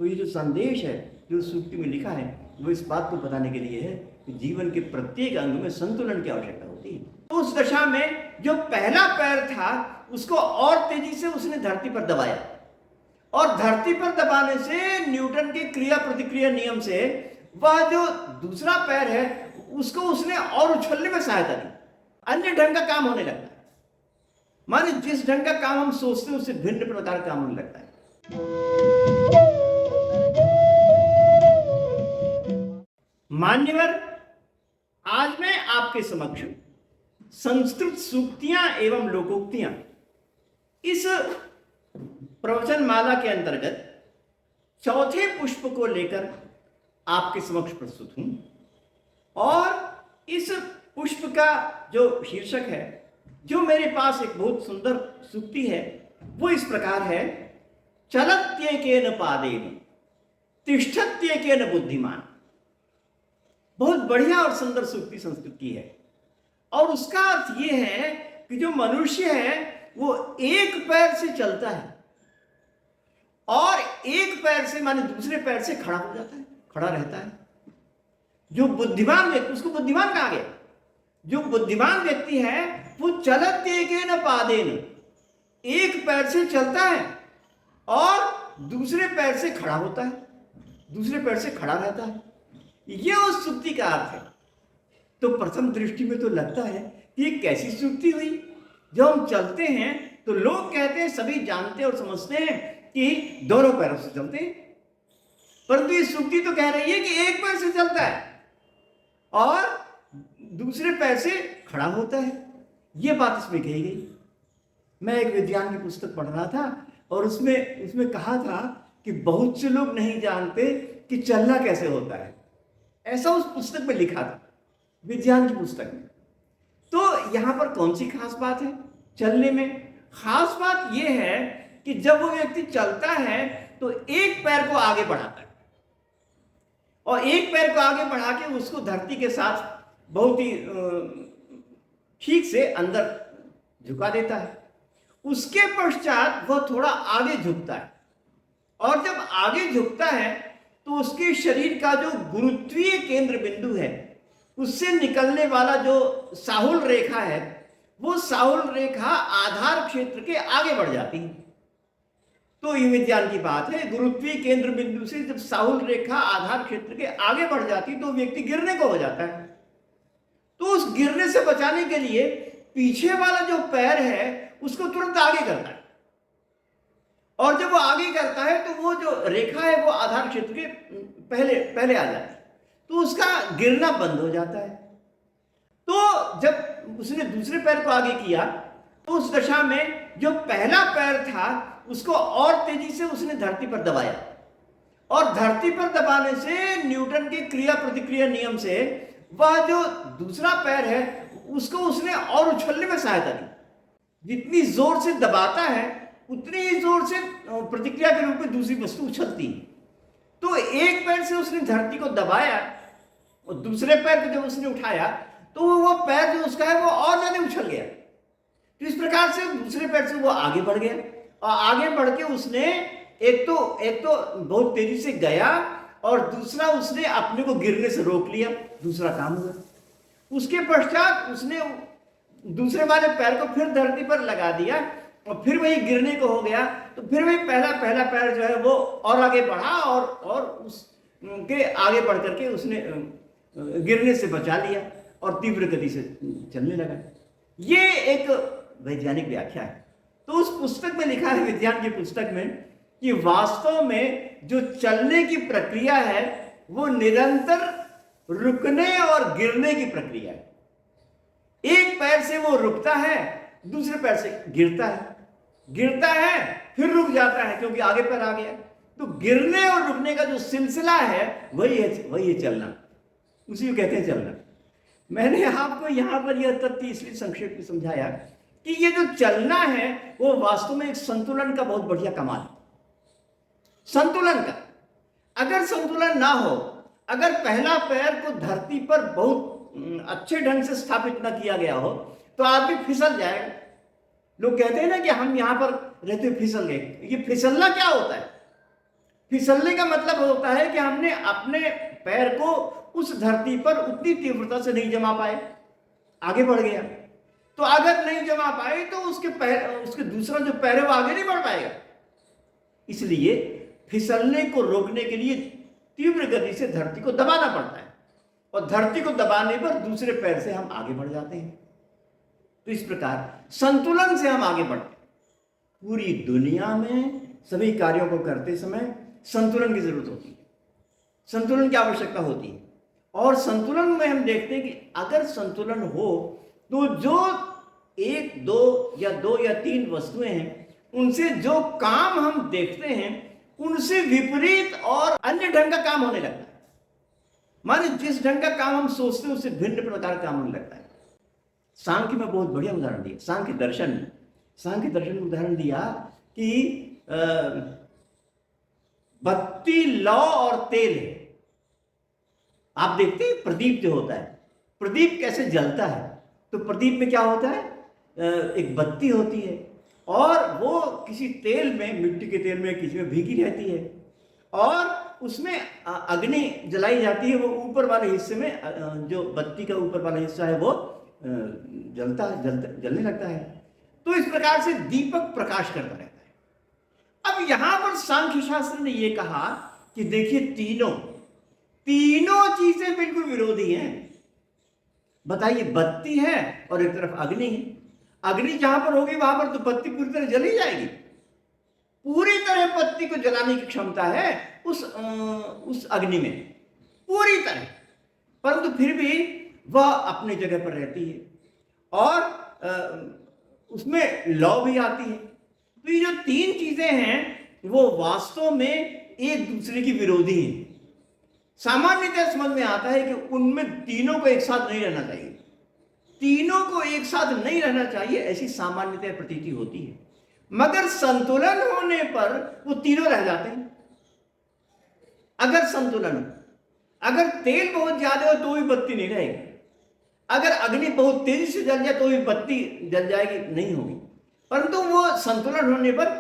तो ये जो संदेश है जो सूक्ति में लिखा है वो इस बात को बताने के लिए है कि जीवन के प्रत्येक अंग में संतुलन की आवश्यकता होती है। तो उस दशा में जो पहला पैर था उसको और तेजी से उसने धरती पर दबाया, और धरती पर दबाने से न्यूटन के क्रिया प्रतिक्रिया नियम से वह जो दूसरा पैर है उसको उसने और उछलने में सहायता दी, अन्य ढंग का काम होने लगता है। माने जिस ढंग का काम हम सोचते हैं उससे भिन्न प्रकार का काम होने लगता है। मान्यवर, आज मैं आपके समक्ष संस्कृत सूक्तियां एवं लोकोक्तियां इस प्रवचन माला के अंतर्गत चौथे पुष्प को लेकर आपके समक्ष प्रस्तुत हूं। और इस पुष्प का जो शीर्षक है, जो मेरे पास एक बहुत सुंदर सूक्ति है, वो इस प्रकार है: चलत्येकेन पादेन तिष्ठत्येकेन बुद्धिमान। बहुत बढ़िया और सुंदर सूक्ति संस्कृत की है, और उसका अर्थ यह है कि जो मनुष्य है वो एक पैर से चलता है और एक पैर से माने दूसरे पैर से खड़ा हो जाता है, खड़ा रहता है। जो बुद्धिमान व्यक्ति, उसको बुद्धिमान कहा गया। जो बुद्धिमान व्यक्ति है वो चलत्येकेन पादेन, एक पैर से चलता है और दूसरे पैर से खड़ा होता है, दूसरे पैर से खड़ा रहता है। यह उस सूक्ति का अर्थ है। तो प्रथम दृष्टि में तो लगता है कि ये कैसी सूक्ति हुई। जब हम चलते हैं तो लोग कहते हैं, सभी जानते और समझते हैं कि दोनों पैरों से चलते हैं, परंतु ये सूक्ति तो कह रही है कि एक पैर से चलता है और दूसरे पैर से खड़ा होता है। ये बात इसमें कही गई। मैं एक विज्ञान की पुस्तक पढ़ रहा था और उसमें कहा था कि बहुत से लोग नहीं जानते कि चलना कैसे होता है। ऐसा उस पुस्तक में लिखा था, विज्ञान की पुस्तक में। तो यहां पर कौन सी खास बात है चलने में? खास बात यह है कि जब वो व्यक्ति चलता है तो एक पैर को आगे बढ़ाता है और एक पैर को आगे बढ़ा के उसको धरती के साथ बहुत ही ठीक से अंदर झुका देता है। उसके पश्चात वह थोड़ा आगे झुकता है, और जब आगे झुकता है तो उसके शरीर का जो गुरुत्वीय केंद्र बिंदु है उससे निकलने वाला जो साहुल रेखा है, वो साहुल रेखा आधार क्षेत्र के आगे बढ़ जाती है। तो ये विज्ञान की बात है। गुरुत्वीय केंद्र बिंदु से जब साहुल रेखा आधार क्षेत्र के आगे बढ़ जाती तो व्यक्ति गिरने को हो जाता है। तो उस गिरने से बचाने के लिए पीछे वाला जो पैर है उसको तुरंत आगे करता है, और जब वो आगे करता है तो वो जो रेखा है वो आधार क्षेत्र के पहले आ जाती है, तो उसका गिरना बंद हो जाता है। तो जब उसने दूसरे पैर को आगे किया तो उस दशा में जो पहला पैर था उसको और तेजी से उसने धरती पर दबाया, और धरती पर दबाने से न्यूटन के क्रिया प्रतिक्रिया नियम से वह जो दूसरा पैर है उसको उसने और उछलने में सहायता दी। जितनी जोर से दबाता है उतनी ही जोर से प्रतिक्रिया के रूप में दूसरी वस्तु उछलती है। तो एक पैर से उसने धरती को दबाया और दूसरे पैर को जब उसने उठाया तो वो पैर जो उसका है वो और ज्यादा उछल गया। तो इस प्रकार से दूसरे पैर से वो आगे बढ़ गया, और आगे बढ़ के उसने एक तो बहुत तेजी से गया, और दूसरा उसने अपने को गिरने से रोक लिया। दूसरा काम हुआ। उसके पश्चात उसने दूसरे वाले पैर को फिर धरती पर लगा दिया और फिर वही गिरने को हो गया। तो फिर वही पहला पैर जो है वो और आगे बढ़ा और उसके आगे बढ़ करके उसने गिरने से बचा लिया और तीव्र गति से चलने लगा। ये एक वैज्ञानिक व्याख्या है। तो उस पुस्तक में लिखा है, विज्ञान की पुस्तक में, कि वास्तव में जो चलने की प्रक्रिया है वो निरंतर रुकने और गिरने की प्रक्रिया है। एक पैर से वो रुकता है, दूसरे पैर से गिरता है फिर रुक जाता है क्योंकि आगे पैर आ गया। तो गिरने और रुकने का जो सिलसिला है वही है चलना, उसी को कहते हैं चलना। मैंने आपको यहां पर यह तथ्य इसलिए संक्षेप में समझाया कि ये जो चलना है वो वास्तव में एक संतुलन का बहुत बढ़िया कमाल है। संतुलन का अगर संतुलन ना हो, अगर पहला पैर को धरती पर बहुत अच्छे ढंग से स्थापित न किया गया हो तो आदमी फिसल जाएगा। लोग कहते हैं ना कि हम यहां पर रहते फिसल गए। ये फिसलना क्या होता है? फिसलने का मतलब होता है कि हमने अपने पैर को उस धरती पर उतनी तीव्रता से नहीं जमा पाए, आगे बढ़ गया। तो अगर नहीं जमा पाए तो उसके दूसरा जो पैर है वो आगे नहीं बढ़ पाएगा। इसलिए फिसलने को रोकने के लिए तीव्र गति से धरती को दबाना पड़ता है, और धरती को दबाने पर दूसरे पैर से हम आगे बढ़ जाते हैं। तो इस प्रकार संतुलन से हम आगे बढ़ते हैं। पूरी दुनिया में सभी कार्यों को करते समय संतुलन की जरूरत होती है, संतुलन की आवश्यकता होती है। और संतुलन में हम देखते हैं कि अगर संतुलन हो तो जो एक दो या तीन वस्तुएं हैं, उनसे जो काम हम देखते हैं उनसे विपरीत और अन्य ढंग का काम होने लगता है। माने जिस ढंग का काम हम सोचते हैं उससे भिन्न प्रकार का काम होने लगता है। सांख्य में बहुत बढ़िया उदाहरण दिया, सांख्य दर्शन में उदाहरण दिया कि बत्ती, लौ और तेल है। आप देखते हैं प्रदीप जो होता है, प्रदीप कैसे जलता है। तो प्रदीप में क्या होता है, एक बत्ती होती है और वो किसी तेल में, मिट्टी के तेल में किसी में भीगी रहती है, और उसमें अग्नि जलाई जाती है। वो ऊपर वाले हिस्से में, जो बत्ती का ऊपर वाला हिस्सा है वो जलने लगता है। तो इस प्रकार से दीपक प्रकाश करता रहता है। अब यहां पर सांख्य शास्त्र ने यह कहा कि देखिए तीनों चीजें बिल्कुल विरोधी हैं। बताइए, बत्ती है और एक तरफ अग्नि है। अग्नि जहां पर होगी वहां पर तो बत्ती पूरी तरह जल ही जाएगी, पूरी तरह बत्ती को जलाने की क्षमता है उस अग्नि में, पूरी तरह। परंतु फिर भी वह अपनी जगह पर रहती है और उसमें लौ भी आती है। तो ये जो तीन चीजें हैं वो वास्तव में एक दूसरे की विरोधी हैं। सामान्यतः समझ में आता है कि उनमें तीनों को एक साथ नहीं रहना चाहिए, तीनों को एक साथ नहीं रहना चाहिए, ऐसी सामान्यतः प्रतीति होती है। मगर संतुलन होने पर वो तीनों रह जाते हैं। अगर संतुलन हो, अगर तेल बहुत ज्यादा हो तो भी बत्ती नहीं रहेगी, अगर अग्नि बहुत तेजी से जल जाए तो भी बत्ती जल जाएगी, नहीं होगी। परंतु वो संतुलन होने पर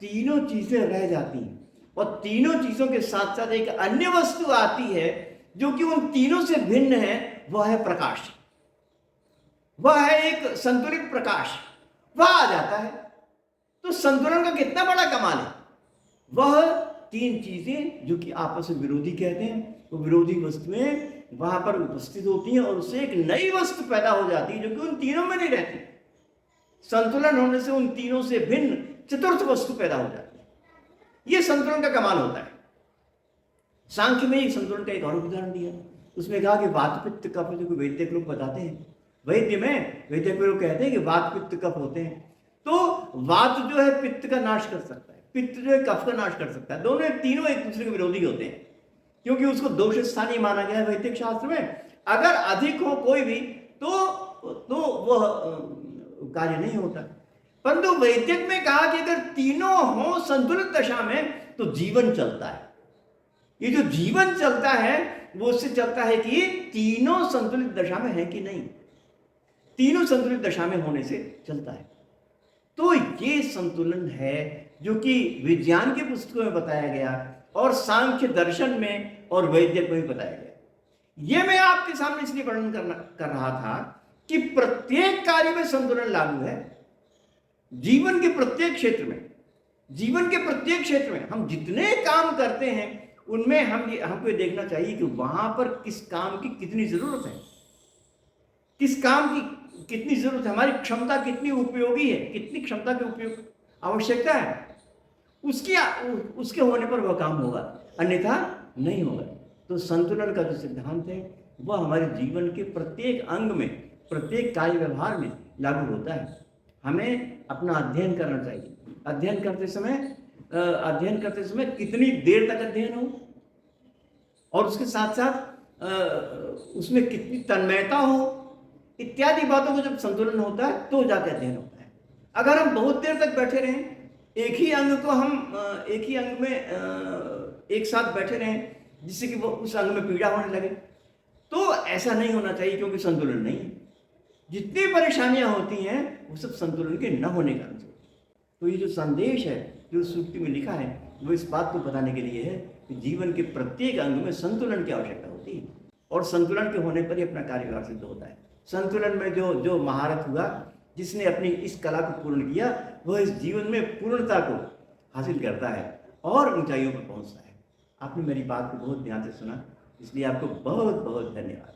तीनों चीजें रह जाती हैं, और तीनों चीजों के साथ साथ एक अन्य वस्तु आती है जो कि उन तीनों से भिन्न है, वह है प्रकाश। वह है एक संतुलित प्रकाश, वह आ जाता है। तो संतुलन का कितना बड़ा कमाल है। वह तीन चीजें जो कि आपस में विरोधी कहते हैं, वो विरोधी वस्तुएं वहां पर उपस्थित होती हैं और उससे एक नई वस्तु पैदा हो जाती है जो कि उन तीनों में नहीं रहती। संतुलन होने से उन तीनों से भिन्न चतुर्थ वस्तु पैदा हो जाती है। यह संतुलन का कमाल होता है। सांख्य में एक संतुलन का एक और उदाहरण दिया, उसमें कहा कि वात पित्त कफ, जो वैद्य लोग बताते हैं, वैद्य लोग कहते हैं कि वात पित्त कफ होते हैं। तो वात जो है पित्त का नाश कर सकता है, पित्त जो है कफ का नाश कर सकता है। दोनों तीनों एक दूसरे के विरोधी होते हैं, क्योंकि उसको दोष स्थानीय माना गया है वैदिक शास्त्र में। अगर अधिक हो कोई भी तो वह कार्य नहीं होता। परंतु वैदिक में कहा कि अगर तीनों हो संतुलित दशा में तो जीवन चलता है। ये जो जीवन चलता है वो उससे चलता है कि तीनों संतुलित दशा में है कि नहीं, तीनों संतुलित दशा में होने से चलता है। तो ये संतुलन है जो कि विज्ञान की पुस्तकों में बताया गया और सांख्य दर्शन में और वैदिक में भी बताया गया। यह मैं आपके सामने इसलिए वर्णन कर रहा था कि प्रत्येक कार्य में संतुलन लागू है। जीवन के प्रत्येक क्षेत्र में हम जितने काम करते हैं उनमें हमको ये देखना चाहिए कि वहां पर किस काम की कितनी जरूरत है, किस काम की कितनी जरूरत है, हमारी क्षमता कितनी उपयोगी है, कितनी क्षमता के उपयोग आवश्यकता है, उसके होने पर वह काम होगा, अन्यथा नहीं होगा। तो संतुलन का जो सिद्धांत है वह हमारे जीवन के प्रत्येक अंग में, प्रत्येक कार्य व्यवहार में लागू होता है। हमें अपना अध्ययन करना चाहिए। अध्ययन करते समय कितनी देर तक अध्ययन हो, और उसके साथ साथ उसमें कितनी तन्मयता हो, इत्यादि बातों को जब संतुलन होता है तो जाकर अध्ययन होता है। अगर हम बहुत देर तक बैठे रहें, एक ही अंग में एक साथ बैठे रहें जिससे कि वो उस अंग में पीड़ा होने लगे, तो ऐसा नहीं होना चाहिए, क्योंकि संतुलन नहीं है। जितनी परेशानियां होती हैं वो सब संतुलन के न होने कारण से। तो ये जो संदेश है जो सूक्ति में लिखा है वो इस बात को बताने के लिए है कि जीवन के प्रत्येक अंग में संतुलन की आवश्यकता होती है और संतुलन के होने पर ही अपना कार्यभार सिद्ध होता है। संतुलन में जो जो महारत हुआ, जिसने अपनी इस कला को पूर्ण किया, वह इस जीवन में पूर्णता को हासिल करता है और ऊंचाइयों पर पहुंचता है। आपने मेरी बात को बहुत ध्यान से सुना, इसलिए आपको बहुत बहुत धन्यवाद।